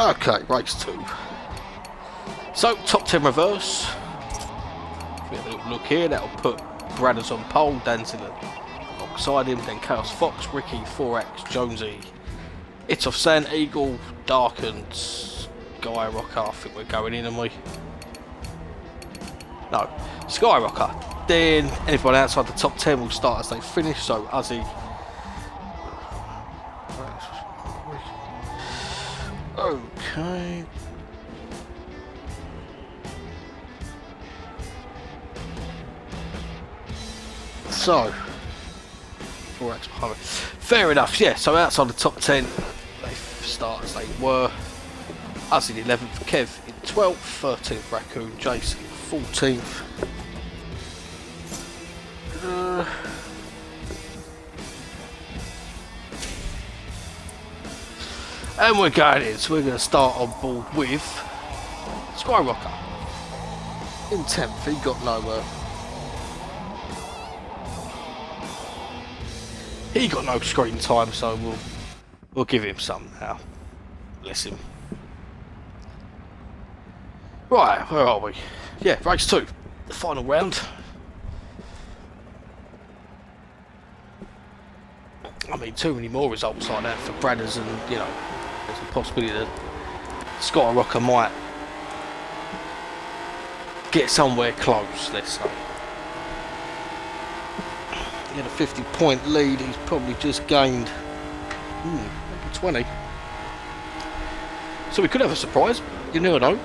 Okay, race 2. So, top 10 reverse. If we have a little look here, that'll put Bradders on pole, Danzilla alongside him, then Chaos Fox, Ricky, 4X, Jonesy, It's Off Sand, Eagle, Darkened, Skyrocker. I think we're going in, aren't we? No, Skyrocker. Then anybody outside the top 10 will start as they finish, so Uzi. Okay. So, 4X behind me. Fair enough, yeah. So outside the top 10, they start as they were. Uzi in 11th, Kev in 12th, 13th Raccoon, Jason 14th. And we're going in, so we're going to start on board with Skyrocker in 10th. He got no screen time, so we'll give him some now. Bless him. Right, where are we? Yeah, race 2, the final round. I mean, too many more results like that for Bradders, and you know, there's a possibility that Skyrocker might get somewhere close, let's say. He had a 50-point lead, he's probably just gained maybe 20. So we could have a surprise, you never know.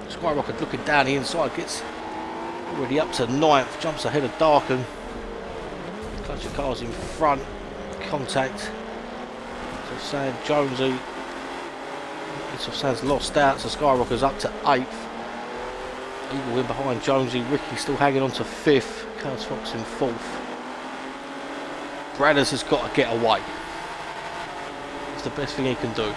Skyrocker looking down the inside, gets already up to 9th, jumps ahead of Darken. Clutch of cars in front, contact. So Sand, Jonesy. So Sand's lost out, so Skyrocker's up to 8th. Eagle in behind Jonesy, Ricky still hanging on to 5th, Chaos Fox in 4th. Bradders has got to get away. It's the best thing he can do.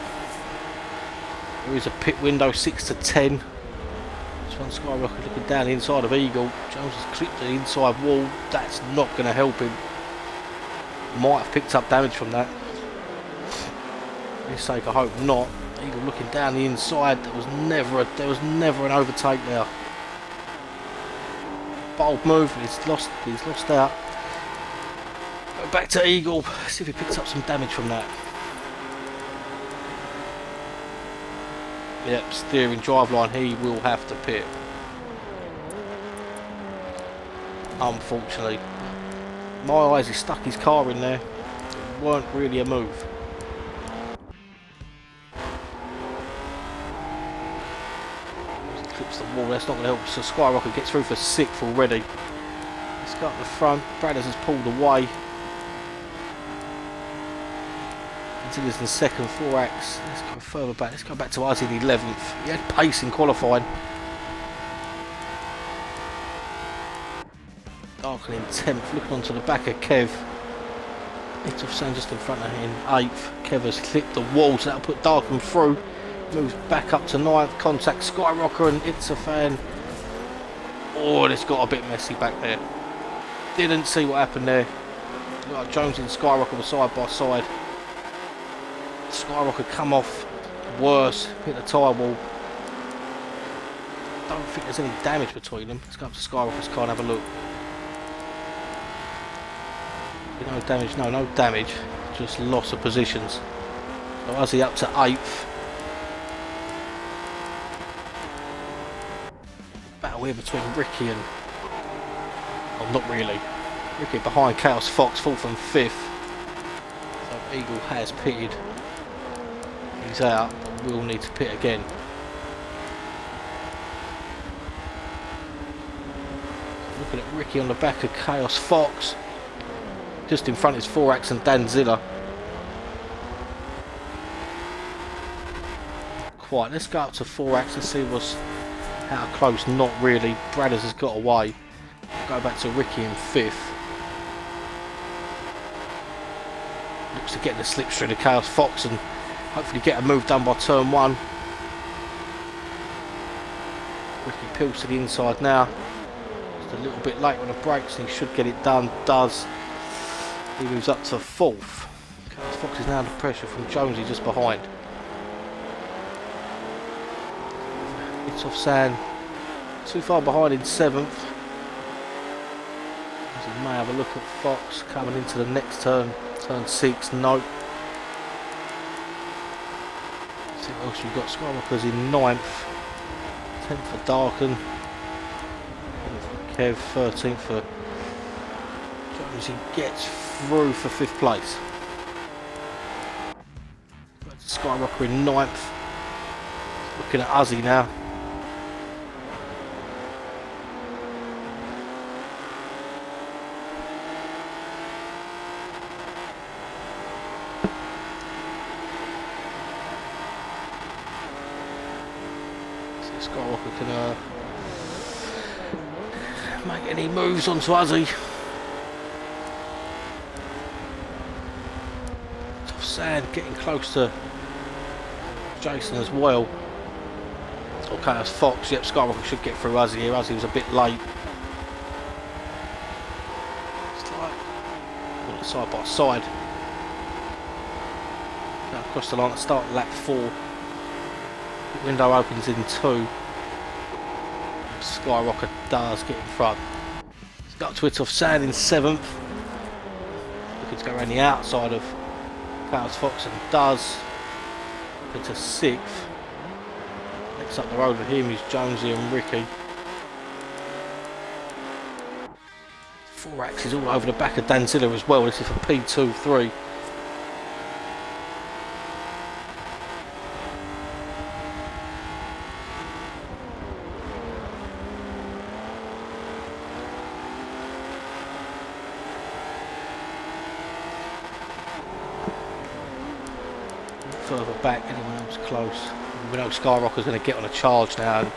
There is a pit window, 6 to 10. This one Skyrocker looking down the inside of Eagle. Jones has clipped the inside wall. That's not going to help him. Might have picked up damage from that. For his sake, I hope not. Eagle looking down the inside. There was never an overtake there. Bold move. He's lost out. Back to Eagle. See if he picks up some damage from that. Yep, steering driveline. He will have to pit. Unfortunately. My eyes, he stuck his car in there. It weren't really a move. Clips the wall, that's not going to help. So Skyrocker gets through for 6th already. Let's go up the front. Bradders has pulled away. Is in 2nd, 4X. Let's go further back. Let's go back to Uzi in 11th. He had pace in qualifying. Darken in 10th, looking onto the back of Kev. It's Off Sand just in front of him, 8th. Kev has clipped the wall, so that'll put Darken through. Moves back up to 9th. Contact Skyrocker and It's a Fan. Oh, it's got a bit messy back there. Didn't see what happened there. Looked like Jones and Skyrocker were side by side. Skyrocker come off worse, hit the tyre wall. Don't think there's any damage between them. Let's go up to Skyrocker's car and have a look. No damage, no damage, just loss of positions. So Uzi up to 8th. Battle here between Ricky and... oh, not really. Ricky behind Chaos Fox, 4th and 5th. So Eagle has pitted. He's out, but we'll need to pit again. Looking at Ricky on the back of Chaos Fox. Just in front is 4X and Danzilla. Quite. Let's go up to 4X and see what's how close. Not really. Bradders has got away. Go back to Ricky in 5th. Looks to get the slipstream of Chaos Fox and hopefully get a move done by turn 1. Ricky peels to the inside now. Just a little bit late on the brakes and he should get it done. Does. He moves up to 4th. Chaos Fox is now under pressure from Jonesy just behind. It's off Sand. Too far behind in 7th. As we may have a look at Fox coming into the next turn. Turn 6, nope. See what else we've got. Skyrocker's in 9th. 10th for Darken. 11th for Kev. 13th for Jones. He gets through for 5th place. Skyrocker in 9th. Looking at Uzzy now. See Skyrocker can make any moves onto Uzzy. Tough Sand getting close to Jason as well. Okay, that's Fox. Yep, Skyrocker should get through Uzzy here. Uzzy was a bit late. It's like side by side. Go across the line at start lap 4. The window opens in 2. Skyrocker does get in front. He's got to it off Sand in 7th. Looking to go around the outside of Chaos Fox and does. Into 6th. Next up the road with him is Jonesy and Ricky. 4X is all over the back of Danzilla as well. This is for P2-3. Further back, anyone else close? We know Skyrocker's going to get on a charge now and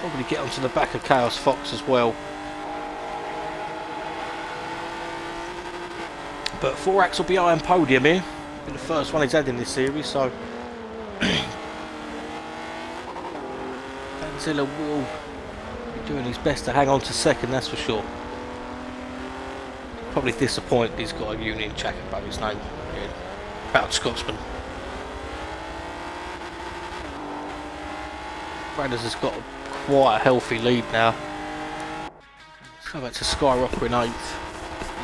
probably get onto the back of Chaos Fox as well. But 4X will be on podium here. Been the first one he's had in this series, so Danzilla will be doing his best to hang on to 2nd, that's for sure. Probably disappointed he's got a Union Jack above his name. Again. Proud Scotsman. Raiders has got quite a healthy lead now. Let's go back to Skyrocker in 8th.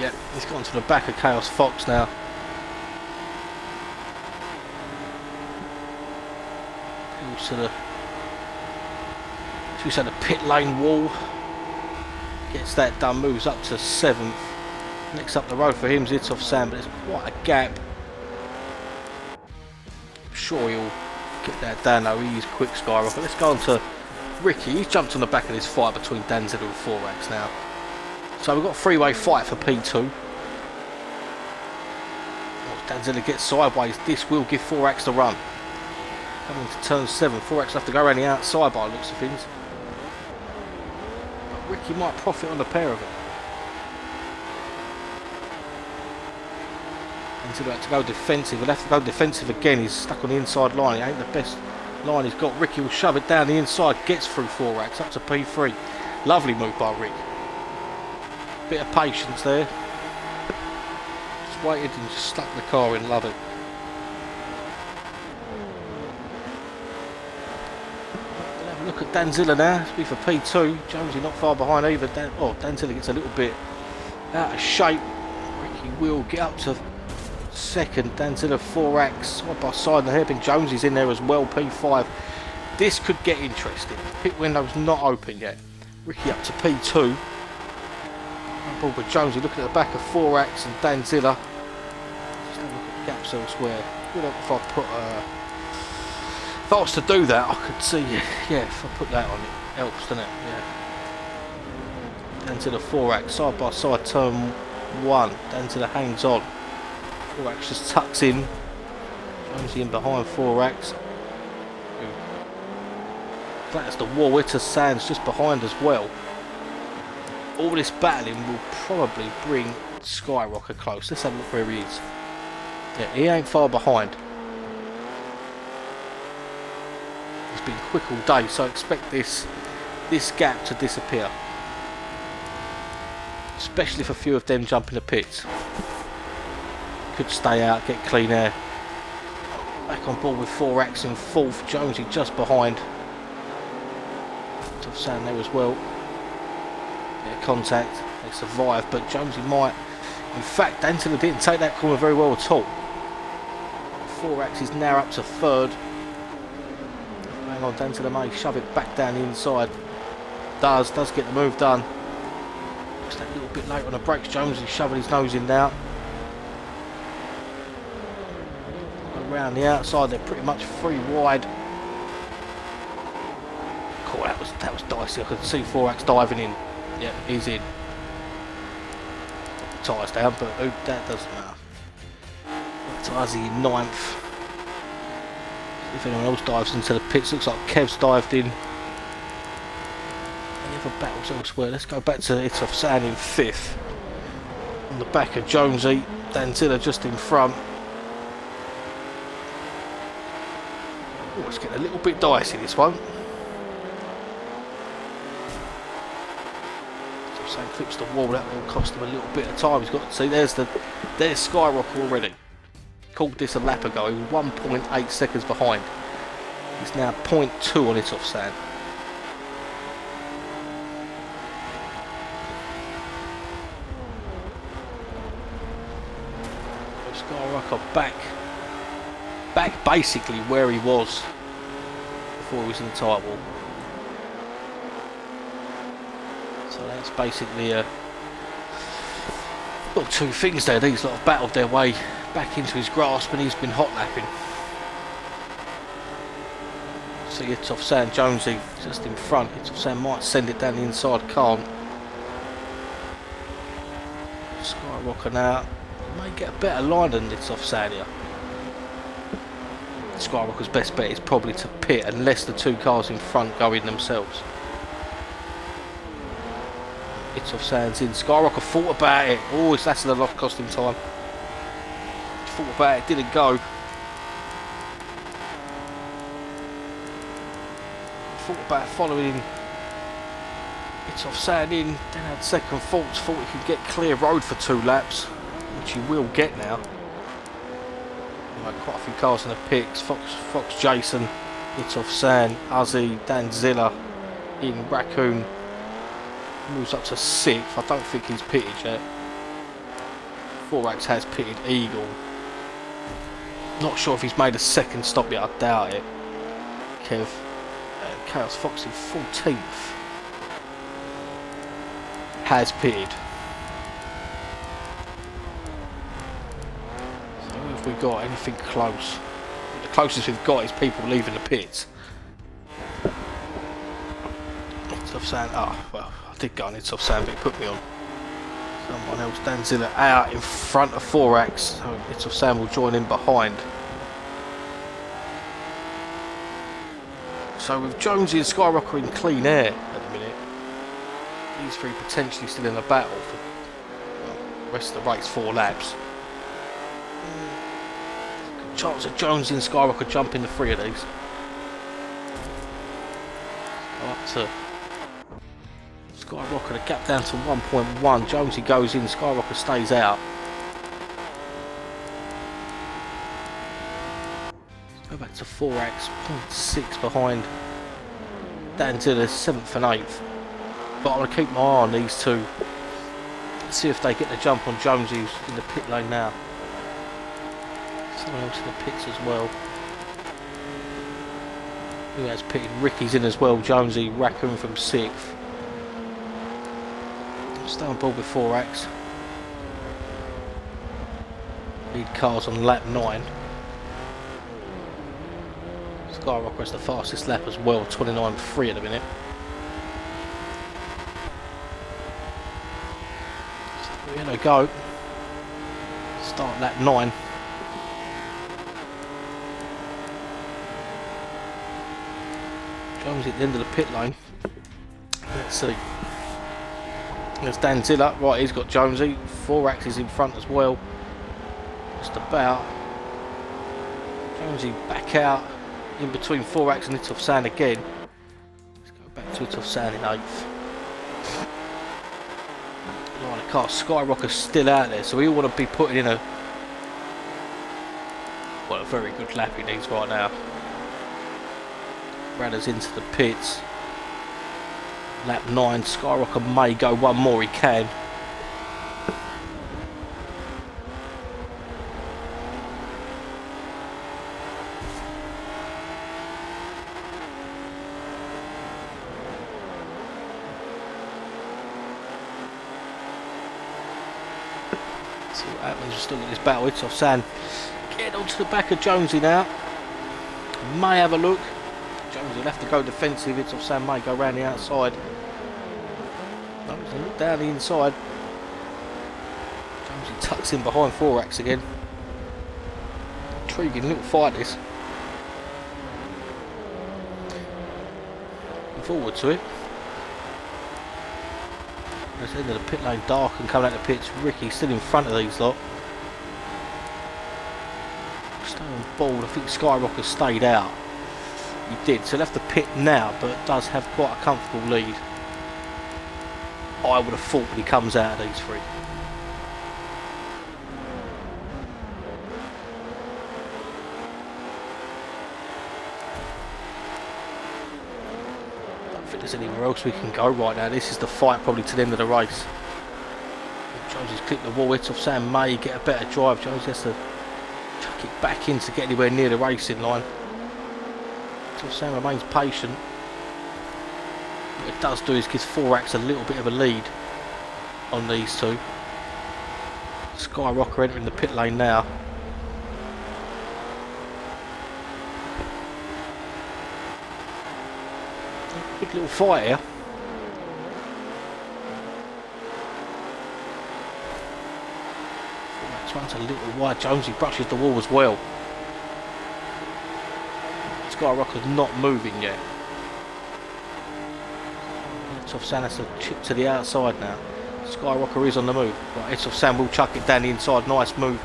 Yep, he's gone to the back of Chaos Fox now. Goes to the, should we say, the pit lane wall. Gets that done, moves up to 7th. Next up the road for him is It's Off Sand, but there's quite a gap. I'm sure he'll get that down though. He's quick, Skyrocker. Let's go on to Ricky. He's jumped on the back of this fight between Danzilla and 4X now. So we've got a three-way fight for P2. Once Danzilla gets sideways, this will give 4X the run. Coming to turn 7, 4X will have to go around the outside by the looks of things. But Ricky might profit on the pair of it. Danzilla had to go defensive. He'll have to go defensive again. He's stuck on the inside line. It ain't the best line he's got. Ricky will shove it down the inside. Gets through 4X up to P3. Lovely move by Rick. Bit of patience there. Just waited and just stuck the car in. Love it. We'll have a look at Danzilla now. It's be for P2. Jonesy not far behind either. Danzilla gets a little bit out of shape. Ricky will get up to 2nd. Danzilla 4X side by side, and the hairpin Jonesy's in there as well. P5. This could get interesting. Pit window's not open yet. Ricky up to P2. Ball with Jonesy looking at the back of 4X and Danzilla. Just have a look at gaps elsewhere. If I put if I was to do that, I could see. Yeah, if I put that on, it helps, doesn't it? Yeah. Danzilla 4X side by side, turn 1. Danzilla hangs on. 4X just tucks in. Jonesy in behind 4X. That's the wall. It's a Sands just behind as well. All this battling will probably bring Skyrocker close. Let's have a look where he is. Yeah, he ain't far behind. He's been quick all day, so expect this gap to disappear. Especially if a few of them jump in the pits. Could stay out, get clean air. Back on board with 4X in 4th. Jonesy just behind. off sand there as well. Bit of contact, they survived, but Jonesy might. In fact, Dantilla didn't take that corner very well at all. Forax is now up to third. Hang on, Dantilla may shove it back down the inside. Does get the move done. Just a little bit late on the brakes. Jonesy shoving his nose in now. Around the outside, they're pretty much free wide. Cool, that was dicey. I could see Forax diving in. Yep, he's in. Tyres down, but that doesn't matter. Tyres in ninth. If anyone else dives into the pits, looks like Kev's dived in. Any other battles elsewhere? Let's go back to It's Off Sand in fifth. On the back of Jonesy, Dantilla just in front. Oh, it's getting a little bit dicey, this one. So Sam clips the wall, that will cost him a little bit of time. He's got to see, there's Skyrock already. Called this a lap ago, he was 1.8 seconds behind. He's now 0.2 on It's Off Sand. Skyrock back basically where he was before he was in the tight wall. So that's basically got two things there. These lot have battled their way back into his grasp, and he's been hot lapping. So It's Off Sand, Jonesy just in front. It's Off Sand might send it down the inside, can't. Skyrocking out. May get a better line than It's Off Sand here. Skyrocker's best bet is probably to pit unless the two cars in front go in themselves. It's Off Sand's in. Skyrocker thought about it. Oh, it's lasted a lot, cost him time. Thought about it, didn't go. Thought about following It's Off Sand in, then had second thoughts, thought he could get clear road for 2 laps, which he will get now. Quite a few cars in the pits. Fox Jason, It's Off Sand, Uzzy, Danzilla in Raccoon. Moves up to 6th. I don't think he's pitted yet. Forax has pitted Eagle. Not sure if he's made a second stop yet, I doubt it. Chaos Fox in 14th. Has pitted. We got anything close? The closest we've got is people leaving the pits. It's Off Sand. Oh, well, I did go on It's Off Sand, but it put me on someone else. Danzilla out in front of Forax, so It's Off Sand will join in behind. So with Jonesy and Skyrocker in clean air at the minute, these three potentially still in a battle for the rest of the race, 4 laps. Chance of Jonesy and Skyrocker jumping the 3 of these. Up to Skyrocker, the gap down to 1.1. Jonesy goes in, Skyrocker stays out. Let's go back to Forax, 0.6 behind Danzilla, 7th and 8th. But I'm going to keep my eye on these two. See if they get the jump on Jonesy, who's in the pit lane now. Someone else in the pits as well. Who has pitted? Ricky's in as well. Jonesy, Raccoon from 6th. Stay on board with Forax. Lead cars on lap 9. Skyrocker is the fastest lap as well, 29.3 at the minute. So here they go. Start lap 9. Jonesy at the end of the pit lane. Let's see. There's Danzilla. Right, he's got Jonesy. Forax is in front as well. Just about. Jonesy back out in between Forax and It's Off Sand again. Let's go back to It's Off Sand in 8th. Right, the car Skyrocker's still out there, so we want to be putting in a very good lap he needs right now. Radder's into the pits. Lap 9, Skyrocker may go one more, he can. See what happens, we've still got this battle. It's off San. Get onto the back of Jonesy now. May have a look. Jonesy will have to go defensive. It's off San, may go around the outside. No, he's going to look down the inside. Jonesy tucks in behind Thorax again. Intriguing little fight this. Looking forward to it. At the end of the pit lane, dark and coming out the pits. Ricky still in front of these lot. Staying on board. I think Skyrocker stayed out. He did, so left the pit now, but does have quite a comfortable lead. I would have thought when he comes out of these three. I don't think there's anywhere else we can go right now. This is the fight probably to the end of the race. Jonesy's clipped the wall. It's off Sam May, get a better drive. Jonesy has to chuck it back in to get anywhere near the racing line. So Sam remains patient. What it does do is give Thorax a little bit of a lead on these two. Skyrocker entering the pit lane now. Good little fight here. Thorax runs a little wide. Jonesy brushes the wall as well. Skyrocker's not moving yet. Etsoff San has to chip to the outside now. Skyrocker is on the move. Right, Etsoff San will chuck it down the inside. Nice move.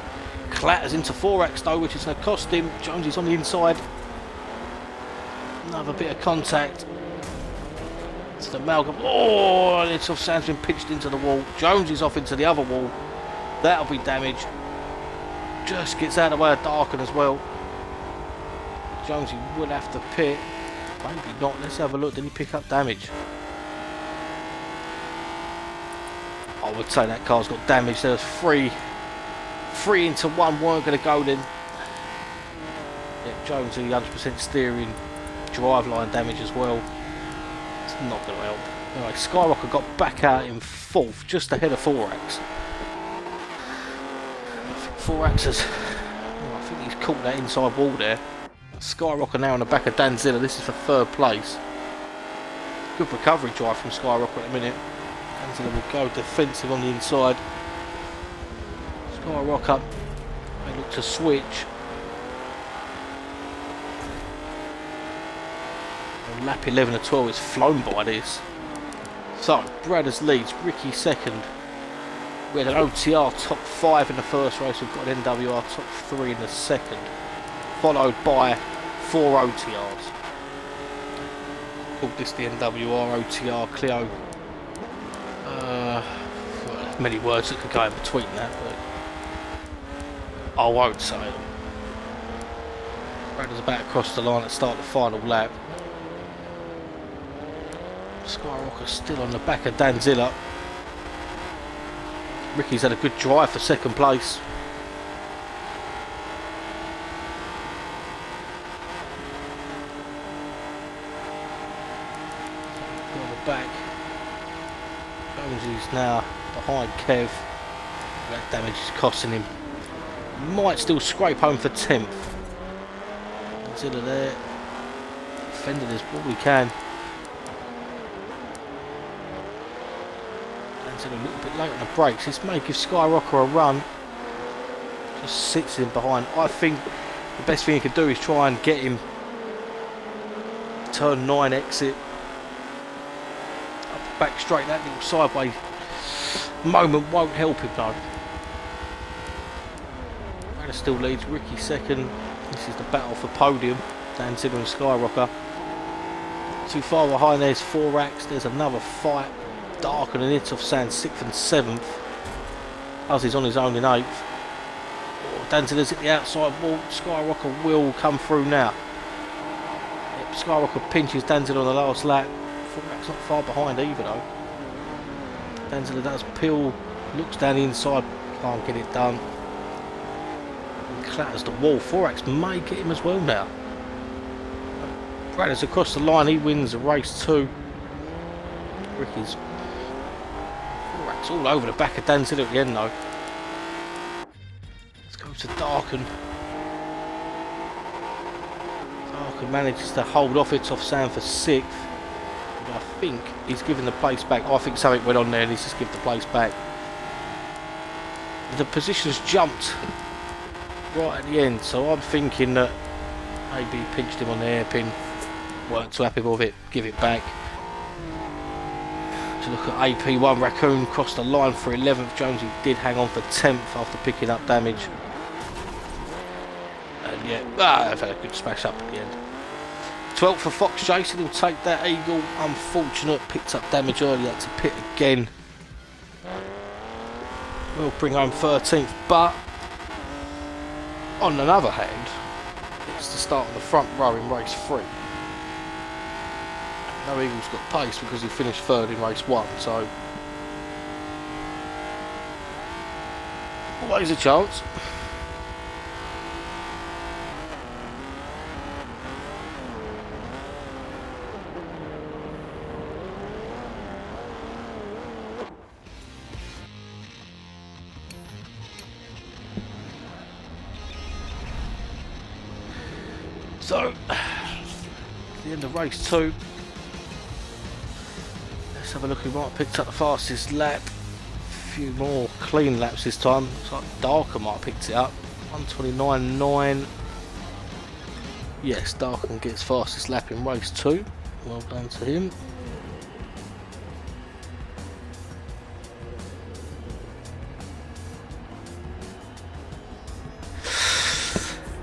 Clatters into Thorax though, which is going to cost him. Jonesy's on the inside. Another bit of contact. It's the amalgam. Oh, Etsoff San's been pitched into the wall. Jonesy's off into the other wall. That'll be damage. Just gets out of the way of Darken as well. Jonesy will have to pit. Maybe not. Let's have a look. Did he pick up damage? I would say that car's got damage. There's three into one. Weren't going to go then. Yeah, Jonesy 100% steering, driveline damage as well. It's not going to help. Anyway, Skyrocker got back out in fourth, just ahead of Thorax. Thorax has. Oh, I think he's caught that inside wall there. Skyrocker now on the back of Danzilla. This is for third place. Good recovery drive from Skyrocker at the minute. Danzilla will go defensive on the inside. Skyrocker may look to switch. On lap 11 of 12 is flown by this. So Bradders leads, Ricky second. We had an OTR top 5 in the first race. We've got an NWR top 3 in the second. Followed by 4 OTRs. Called this the NWR OTR Clio. Well, many words that could go in between that, but I won't say them. Bradders about to cross the line at start the final lap. Skyrocker still on the back of Danzilla. Ricky's had a good drive for second place. Back. Jonesy's now behind Kev. That damage is costing him. Might still scrape home for 10th. Consider there. Defending as well we can. Dan's a little bit late on the brakes. This may give Skyrocker a run. Just sits in behind. I think the best thing he could do is try and get him. Turn 9 exit. Back straight, that little sideways moment won't help him though. Bradders still leads, Ricky second. This is the battle for podium. Danzilla and Skyrocker. Too far behind, there's Thorax. There's another fight. Darken and Etsoff San 6th and 7th. Uzzie's on his own in 8th. Oh, Danzilla's at the outside wall. Skyrocker will come through now. Yep, Skyrocker pinches Danzilla on the last lap. Forak's not far behind either though. Danzilla does peel, looks down the inside, can't get it done. And clatters the wall. Forak's may get him as well now. Braddock's across the line, he wins race 2. Ricky's Forak's all over the back of Danzilla at the end though. Let's go to Darken. Darken manages to hold off it off Sam for 6th. I think he's giving the place back. I think something went on there and he's just given the place back. The position's jumped right at the end, so I'm thinking that maybe he pinched him on the hairpin, weren't too happy with it, give it back. To look at AP1, Raccoon crossed the line for 11th. Jonesy did hang on for 10th after picking up damage. And yeah, I've had a good smash up at the end. 12th for Fox Jason, he'll take that eagle. Unfortunate, picked up damage earlier, had to pit again. We'll bring home 13th, but on the other hand, it's the start of the front row in race 3. No Eagle's got pace because he finished 3rd in race 1, so always a chance. So, the end of race 2. Let's have a look who might have picked up the fastest lap. A few more clean laps this time. Looks like Darker might have picked it up. 1:29.9. Yes, Darker gets fastest lap in race 2. Well done to him.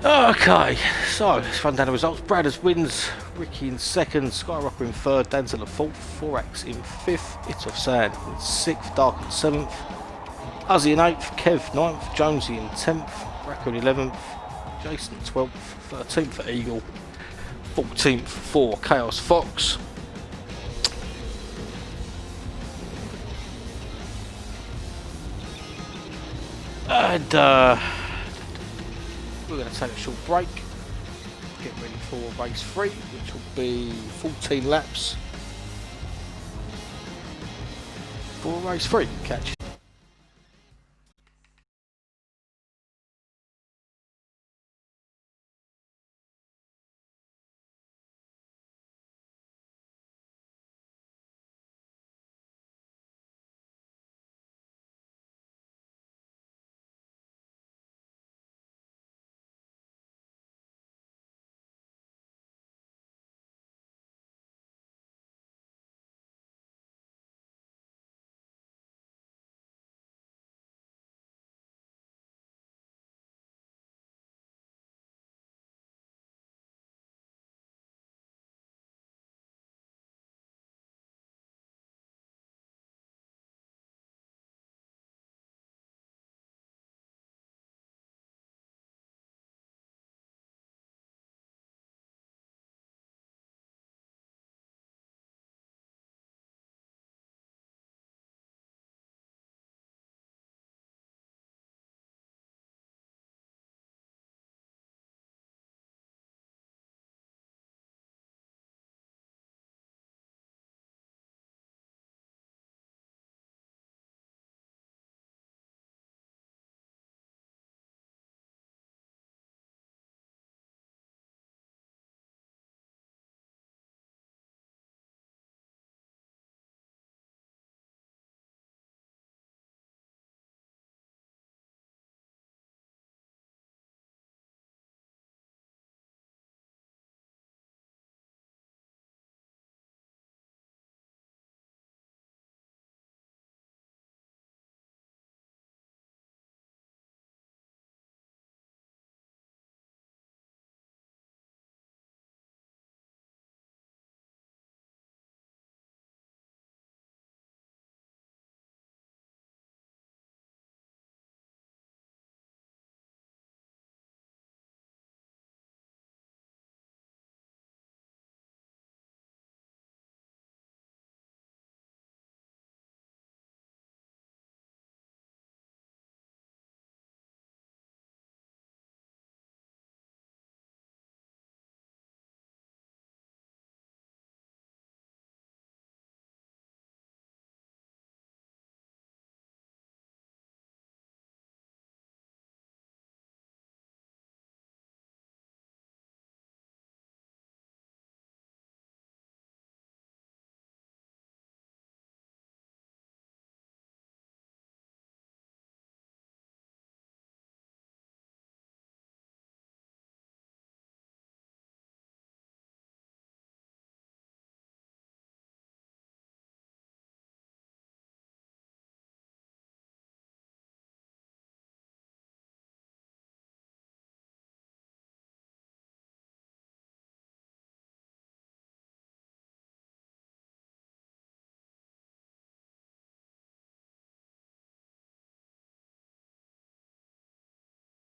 Okay, so let's run down the results. Bradders wins, Ricky in 2nd, Skyrocker in 3rd, Danzilla 4th, Forax in 5th, It's of Sand in 6th, Dark in 7th, Uzzy in 8th, Kev 9th, Jonesy in 10th, Raccoon 11th, Jason 12th, 13th for Eagle, 14th for Chaos Fox. And we're going to take a short break, get ready for race 3, which will be 14 laps for race 3. Catch you.